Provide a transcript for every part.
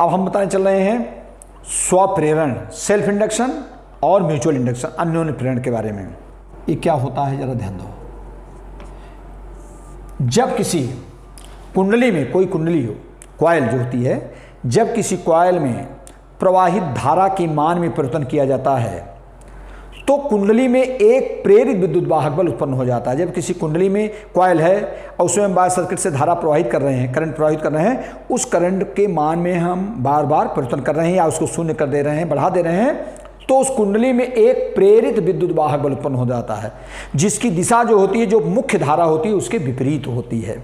अब हम बताने चल रहे हैं स्वप्रेरण, सेल्फ इंडक्शन और म्यूचुअल इंडक्शन, अन्योन्य प्रेरण के बारे में। ये क्या होता है जरा ध्यान दो। जब किसी कुंडली में, कोई कुंडली हो, कॉइल जो होती है, जब किसी कॉइल में प्रवाहित धारा के मान में परिवर्तन किया जाता है तो कुंडली में एक प्रेरित विद्युत वाहक बल उत्पन्न हो जाता है। जब किसी कुंडली में कॉइल है और उसमें हम बाहर सर्किट से धारा प्रवाहित कर रहे हैं, करंट प्रवाहित कर रहे हैं, उस करंट के मान में हम बार बार परिवर्तन कर रहे हैं या उसको शून्य कर दे रहे हैं, बढ़ा दे रहे हैं, तो उस कुंडली में एक प्रेरित विद्युत वाहक बल उत्पन्न हो जाता है, जिसकी दिशा जो होती है, जो मुख्य धारा होती है, उसके विपरीत होती है।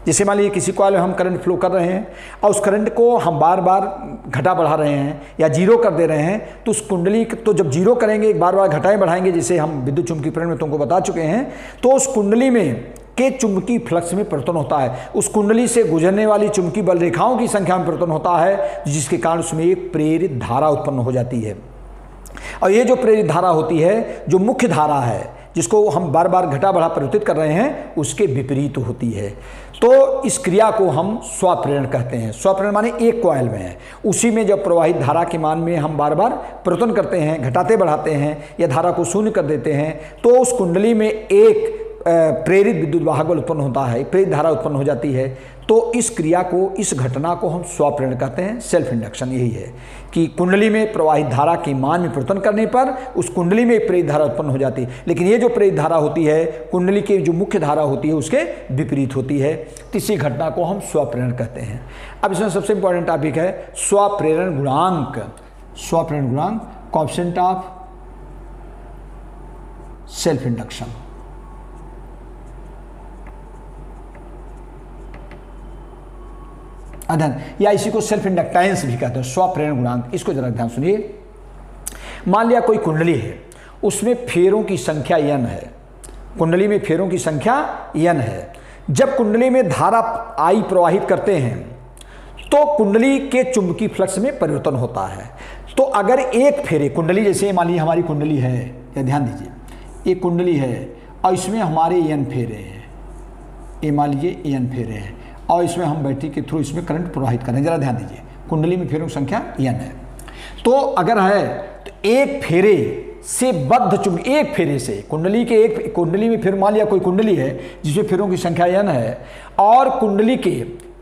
जैसे मान लीजिए किसी कॉइल में हम करंट फ्लो कर रहे हैं और उस करंट को हम बार बार घटा बढ़ा रहे हैं या जीरो कर दे रहे हैं, तो उस कुंडली तो जब जीरो करेंगे, एक बार बार घटाएं बढ़ाएंगे, जिसे हम विद्युत चुंबकीय प्रेरण में तुमको बता चुके हैं, तो उस कुंडली में के चुंबकीय फ्लक्स में परिवर्तन होता है। उस कुंडली से गुजरने वाली चुंबकीय बल रेखाओं की संख्या में परिवर्तन होता है, जिसके कारण उसमें एक प्रेरित धारा उत्पन्न हो जाती है। और ये जो प्रेरित धारा होती है, जो मुख्य धारा है, जिसको हम बार बार घटा बढ़ा परिवर्तित कर रहे हैं, उसके विपरीत होती है। तो इस क्रिया को हम स्वप्रेरण कहते हैं। स्वप्रेरण माने एक कॉइल में है, उसी में जब प्रवाहित धारा के मान में हम बार बार परिवर्तन करते हैं, घटाते बढ़ाते हैं या धारा को शून्य कर देते हैं, तो उस कुंडली में एक प्रेरित विद्युत वाहक बल उत्पन्न होता है, प्रेरित धारा उत्पन्न हो जाती है। तो इस क्रिया को, इस घटना को हम स्वप्रेरण कहते हैं, सेल्फ इंडक्शन। यही है कि कुंडली में प्रवाहित धारा के मान में परिवर्तन करने पर उस कुंडली में एक प्रेरित धारा उत्पन्न हो जाती है, लेकिन ये जो प्रेरित धारा होती है, कुंडली की जो मुख्य धारा होती है, उसके विपरीत होती है। तो इसी घटना को हम स्वप्रेरण कहते हैं। अब इसमें सबसे इंपॉर्टेंट टॉपिक है स्वप्रेरण गुणांक। स्वप्रेरण गुणांक, कोएफिशिएंट ऑफ सेल्फ इंडक्शन। अध्ययन, या इसी को सेल्फ इंडक्टेंस भी कहते हैं, स्वप्रेरण गुणांक। इसको जरा ध्यान सुनिए। मान लिया कोई कुंडली है, उसमें फेरों की संख्या n है, कुंडली में फेरों की संख्या n है। जब कुंडली में धारा I प्रवाहित करते हैं तो कुंडली के चुंबकीय फ्लक्स में परिवर्तन होता है। तो अगर एक फेरे, कुंडली जैसे मान लीजिए हमारी कुंडली है, या ध्यान दीजिए, ये कुंडली है और इसमें हमारे n फेरे हैं, ये मान लीजिए n फेरे हैं, और इसमें हम बैटरी के थ्रू इसमें करंट प्रवाहित करें। जरा ध्यान दीजिए, कुंडली में फेरों की संख्या n है। तो अगर है तो एक फेरे से बद्ध चुंबक, एक फेरे से कुंडली के, एक कुंडली में फेर, मान लिया कोई कुंडली है जिसमें फेरों की संख्या n है और कुंडली के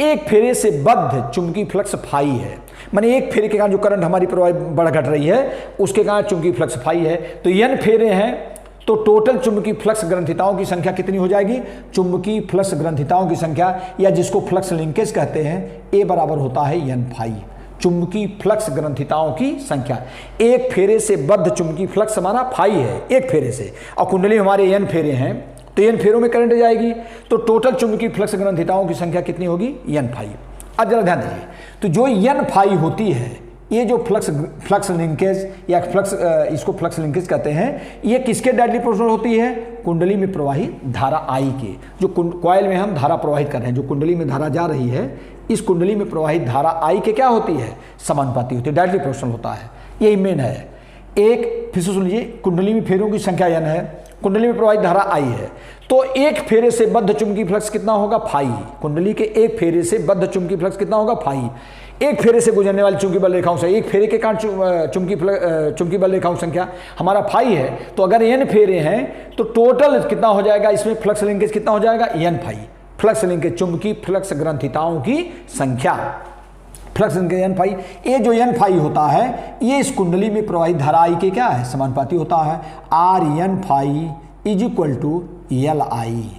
एक फेरे से बद्ध चुंबकीय फ्लक्स फाई है, माने एक फेरे के कारण जो करंट हमारी प्रवाहित बढ़ घट रही है, उसके कारण चुंबकीय फ्लक्स फाई है। तो n फेरे हैं, तो टोटल चुंबकीय फ्लक्स ग्रंथिताओं की संख्या कितनी हो जाएगी? चुंबकीय फ्लक्स ग्रंथिताओं की संख्या, या जिसको फ्लक्स लिंकेज कहते हैं, A बराबर होता है n फाई। चुंबकीय फ्लक्स ग्रंथिताओं की संख्या, एक फेरे से बद्ध चुंबकीय फ्लक्स हमारा फाई है, एक फेरे से, और कुंडली हमारे n फेरे हैं, तो n फेरों में करंट जाएगी, तो टोटल चुंबकीय फ्लक्स ग्रंथिताओं की संख्या कितनी होगी? n phi. अब जरा ध्यान दीजिए, तो जो n फाई होती है, ये जो फ्लक्स लिंकेज या इसको फ्लक्स लिंकेज कहते हैं, ये किसके डायरेक्टली प्रोपोर्शनल होती है? कुंडली में प्रवाहित धारा I के। जो कॉइल में हम धारा प्रवाहित कर रहे हैं, जो कुंडली में धारा जा रही है, इस कुंडली में प्रवाहित धारा I के क्या होती है? समानुपाती होती है, डायरेक्टली प्रोपोर्शनल होता है। यही मेन है। एक फिर से सुन लीजिए, कुंडली में फेरों की संख्या n है, कुंडली में प्रवाहित धारा I है, तो एक फेरे से बद्ध चुंबकीय फ्लक्स कितना होगा? फाई। कुंडली के एक फेरे से बद्ध चुंबकीय फ्लक्स कितना होगा? फाई। एक फेरे से गुजरने वाली चुंबकीय बल रेखाओं से, एक फेरे के कारण चुंबकीय बल रेखाओं संख्या हमारा फाई है, तो अगर n फेरे हैं तो टोटल कितना हो जाएगा? इसमें फ्लक्स लिंकेज कितना हो जाएगा? n phi. फ्लक्स लिंकेज, चुंबकीय फ्लक्स ग्रंथिताओं की संख्या, फ्लक्स लिंकेज n फाई। ये जो n फाई होता है, ये इस कुंडली में प्रवाहित धारा I के क्या है? समानुपाती होता है। r n phi is equal to L I.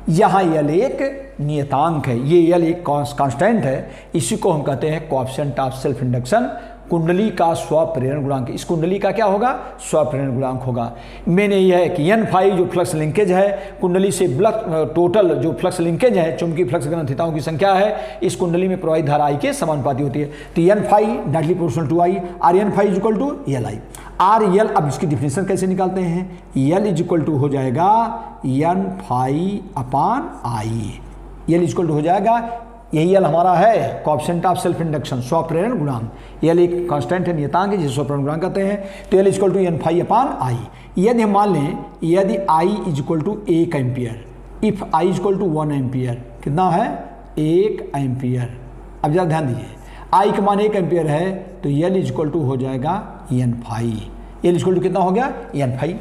यहाँ L एक नियतांक है, ये L एक कांस्टेंट है, इसी को हम कहते हैं कोएफिशिएंट ऑफ सेल्फ इंडक्शन। कुंडली का स्वप्रेरण गुणांक, इस कुंडली का क्या होगा? स्वप्रेरण गुणांक होगा। मैंने यह है कि n फाई जो फ्लक्स लिंकेज है, कुंडली से टोटल जो फ्लक्स लिंकेज है, चुंबकीय फ्लक्स ग्रंथिताओं की संख्या है, इस कुंडली में प्रवाहित धारा I के समानुपाती होती है। तो n phi directly proportional to I, r n phi is equal to L I. R L, अब इसकी डिफिनेशन कैसे निकालते हैं? यल इज इक्वल टू हो जाएगा n phi upon I। L is equal to हो जाएगा, यही यल हमारा है कोएफिशिएंट ऑफ सेल्फ इंडक्शन, स्वप्रेरण गुणांक। यल एक कांस्टेंट है, नियतांक है, जिसे स्वप्रेरण गुणांक कहते हैं। तो L is equal to n phi upon I। यदि हम मान लें, यदि I is equal to 1 ampere, if I is equal to 1 ampere, कितना है? 1 एम्पियर। अब जरा ध्यान दीजिए, आई का मान 1 एम्पियर है तो एल इजक्वल टू हो जाएगा N phi. L is equal to कितना हो गया? N phi.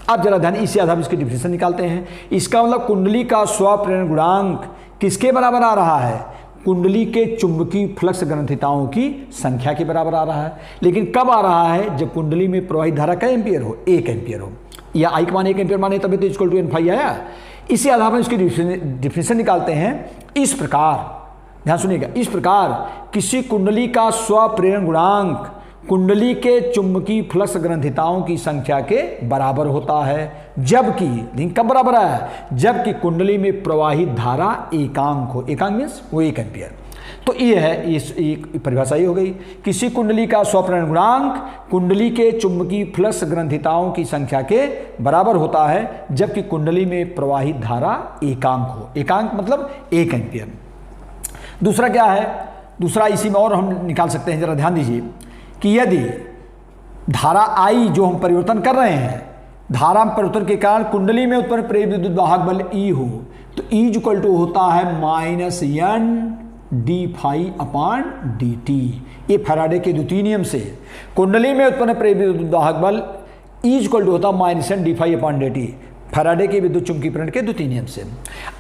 अब जरा ध्यान, इसी आधार पर इसकी डिफिनेशन निकालते हैं। इसका मतलब कुंडली का स्वप्रेरण गुणांक किसके बराबर आ रहा है? कुंडली के चुंबकीय फ्लक्स ग्रंथिताओं की संख्या के बराबर आ रहा है। लेकिन कब आ रहा है? जब कुंडली में प्रवाहित धारा का एम्पियर हो, 1 एम्पियर हो, या आई का मान 1 एम्पियर माने तभी तो इक्वल टू एन फाई आया। इसी आधार पर इसकी डिफिनेशन निकालते हैं इस प्रकार, ध्यान सुनिएगा, इस प्रकार किसी कुंडली का स्वप्रेरण गुणांक कुंडली के चुंबकीय फ्लक्स ग्रंथिताओं की संख्या के बराबर होता है, जबकि, लेकिन कब बराबर है? जबकि कुंडली में प्रवाहित धारा एकांक हो। एकांक मीन्स वो 1 एम्पियर। तो ये है, इस एक परिभाषा ही हो गई। किसी कुंडली का स्वप्रेरण गुणांक कुंडली के चुंबकीय फ्लक्स ग्रंथिताओं की संख्या के बराबर होता है, जबकि कुंडली में प्रवाहित धारा एकांक हो। एकांक मतलब 1 एम्पियर। दूसरा क्या है? दूसरा इसी में और हम निकाल सकते हैं, जरा ध्यान दीजिए कि यदि धारा आई जो हम परिवर्तन कर रहे हैं, धारा परिवर्तन के कारण कुंडली में उत्पन्न प्रेरित विद्युत वाहक बल E हो, तो E इक्वल टू होता है minus N D phi upon D T. ये फैराडे के द्वितीय नियम से कुंडली में उत्पन्न प्रेरित विद्युत वाहक बल E इक्वल टू होता है minus N D phi upon D T, Faraday के विद्युत चुंबकीय प्रेरण के द्वितीय नियम से।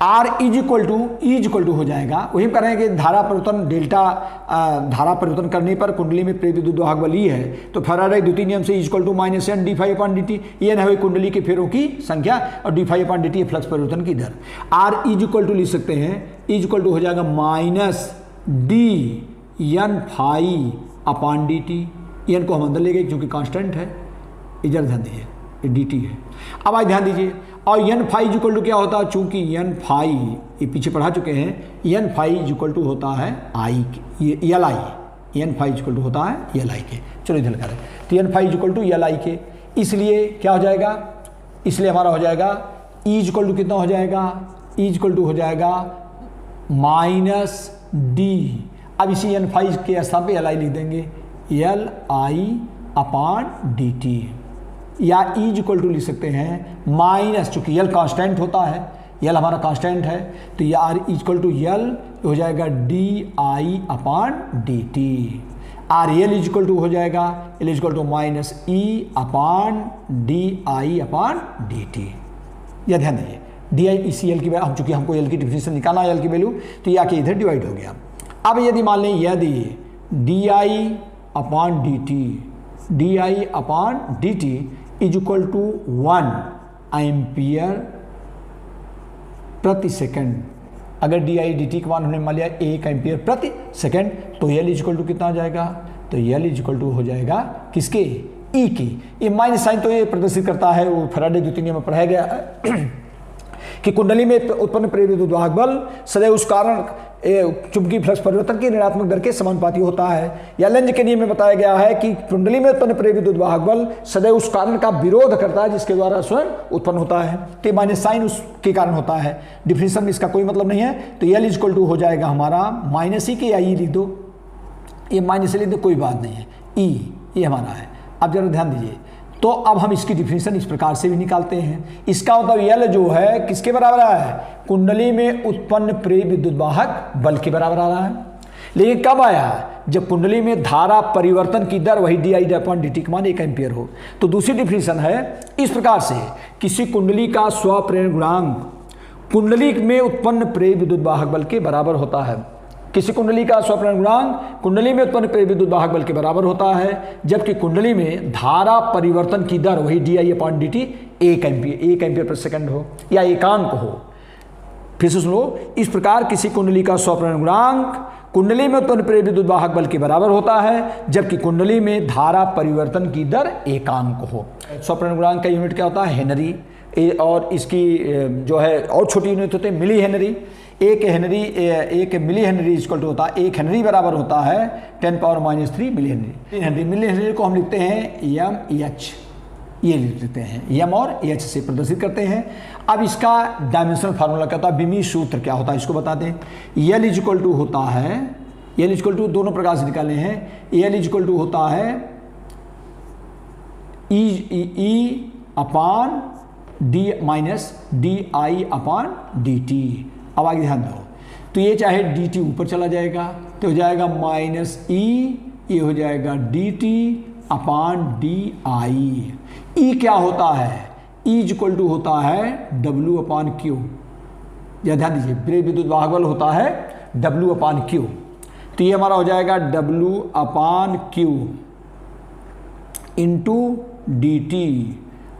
आर इज इक्वल टू हो जाएगा, वही कर रहे हैं कि धारा परिवर्तन डेल्टा, धारा परिवर्तन करने पर कुंडली में प्रेरित विद्युत वाहक बल E है, तो फैराडे द्वितीय नियम से equal to minus N D phi upon D T, ये है कुंडली के फेरों की संख्या, और D phi upon D T flux परिवर्तन की दर। आर इज इक्वल टू लिख सकते हैं, इज इक्वल टू हो जाएगा minus D N phi upon D T. N को हम अंदर ले गए क्योंकि कांस्टेंट है, इधर ध्यान दीजिए, ये डी टी है। अब आज ध्यान दीजिए, और एन फाई इक्वल टू क्या होता है? चूंकि एन फाई ये पीछे पढ़ा चुके हैं, एन फाई इक्वल टू होता है आई, ये L I, N phi equal to होता है एल आई के। चलो इधर करें, तो N phi equal to L I के, इसलिए क्या हो जाएगा? इसलिए हमारा हो जाएगा ई इक्वल टू कितना हो जाएगा? ई इक्वल टू हो जाएगा माइनस डी। अब इसी एन फाई के स्थान पे एल आई लिख देंगे, L I upon D T, या इज इक्वल टू लिख सकते हैं माइनस, चूंकि यल कांस्टेंट होता है, यल हमारा कांस्टेंट है, तो ये आर इक्वल टू यल हो जाएगा D I upon D T. R L is equal to हो जाएगा, L is equal to minus E upon D I upon D T. यह ध्यान दीजिए, डी आई इसी एल की वैल्यू, हम चूंकि हमको एल की डिफिनेशन निकालना है, एल की वैल्यू, तो ये आके इधर डिवाइड हो गया। अब यदि मान लें यदि D I upon D T, D I upon D T is equal to 1 ampere प्रति सेकंड, अगर डी आई डी टी का मान हमने मान लिया 1 एम्पियर प्रति सेकंड, तो एल इज इक्वल टू कितना आ जाएगा? तो एल इज इक्वल टू हो जाएगा किसके? ई की। ये माइनस साइन तो ये प्रदर्शित करता है, वो फैराडे द्वितीय नियम में पढ़ाया गया है कि कुंडली में उत्पन्न प्रेरित विद्युत वाहक बल सदैव उस कारण चुंबकीय फ्लक्स परिवर्तन की ऋणात्मक दर के समानुपाती होता है। या लेंज के नियम में बताया गया है कि कुंडली में उत्पन्न प्रेरित विद्युत वाहक बल सदैव उस कारण का विरोध करता है जिसके द्वारा स्वयं उत्पन्न होता है, तो माइनस साइन उसके कारण होता है। डिफिनेशन में इसका कोई मतलब नहीं है, तो एल इज इक्वल टू हो जाएगा हमारा माइनस ई के, या ई लिख दो, ये माइनस लिख दो, कोई बात नहीं है, ई ये हमारा है। अब जरा ध्यान दीजिए, तो अब हम इसकी डिफिनेशन इस प्रकार से भी निकालते हैं। इसका मतलब यल जो है किसके बराबर है? कुंडली में उत्पन्न प्रेरित विद्युत वाहक बल के बराबर आ रहा है। लेकिन कब आया? जब कुंडली में धारा परिवर्तन की दर वही D I upon D T का मान 1 एम्पियर हो। तो दूसरी डिफिनेशन है इस प्रकार से, किसी कुंडली का स्वप्रेरण गुणांक कुंडली में उत्पन्न प्रेरित विद्युत वाहक बल के बराबर होता है। किसी कुंडली का स्वप्रेरण गुणांक कुंडली में उत्पन्न प्रेरित विद्युत वाहक बल के बराबर होता है, जबकि कुंडली में धारा परिवर्तन की दर वही D I upon D T 1 ampere प्रति सेकंड हो, या एकांक हो। फिर से सुन लो, इस प्रकार किसी कुंडली का स्वप्रेरण गुणांक कुंडली में उत्पन्न प्रेरित विद्युत वाहक बल के बराबर होता है, जबकि कुंडली में धारा परिवर्तन की दर एकांक हो। स्वप्रेरण गुणांक का यूनिट क्या होता है? हेनरी, और इसकी जो है और छोटी यूनिट होते हैं मिली हेनरी। एक मिली हेनरी इक्वल टू होता है, 1 हेनरी बराबर होता है 10⁻³ मिली हेनरी। मिली हेनरी को हम लिखते हैं एम एच, ये लिख लेते हैं, एम और एच से प्रदर्शित करते हैं। अब इसका डायमेंशनल फार्मूला क्या होता है? बिमी सूत्र क्या होता है इसको बताते हैं। एल इज इक्वल टू होता है, एल इज इक्वल टू दोनों प्रकार से निकाले हैं। एल इज इक्वल टू होता है E upon D minus D I upon D T. अब आगे ध्यान दो, तो ये चाहे डी टी ऊपर चला जाएगा तो हो जाएगा माइनस ई, ये हो जाएगा D T upon D I. E क्या होता है? ई इक्वल टू होता है डब्ल्यू अपान क्यू। या ध्यान दीजिए, प्रेरित विद्युत वाहक बल होता है डब्ल्यू अपान क्यू। तो ये हमारा हो जाएगा डब्ल्यू अपान Q into D T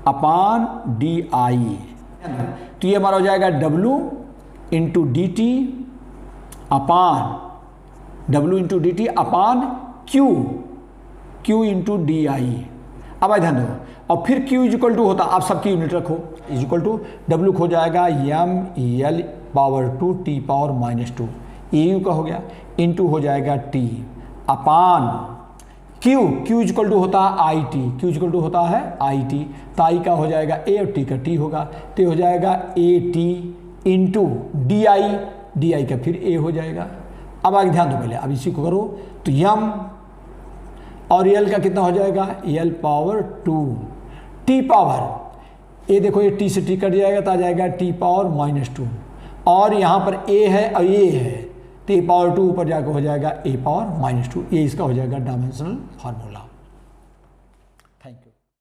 upon D आई। तो ये हमारा हो जाएगा W into D T upon Q, Q into D I. अब आई ध्यान दो, और फिर Q इक्वल टू होता, आप सबकी यूनिट रखो, इक्वल टू W हो जाएगा M L power 2 T power -2, EU का हो गया, इंटू हो जाएगा T upon Q equal to होता है I T, Q equal to होता है आई टी, तो आई का हो जाएगा A और T का T होगा, तो हो जाएगा AT इंटू डी आई का फिर A हो जाएगा। अब आगे ध्यान दो पहले, अब इसी को करो, तो यम और L का कितना हो जाएगा? L पावर 2 T पावर, ये देखो ये T से T कट जाएगा तो आ जाएगा T पावर -2, और यहाँ पर A है और ये है, तो A पावर 2 ऊपर जाकर हो जाएगा A पावर -2। ये इसका हो जाएगा डायमेंशनल फार्मूला।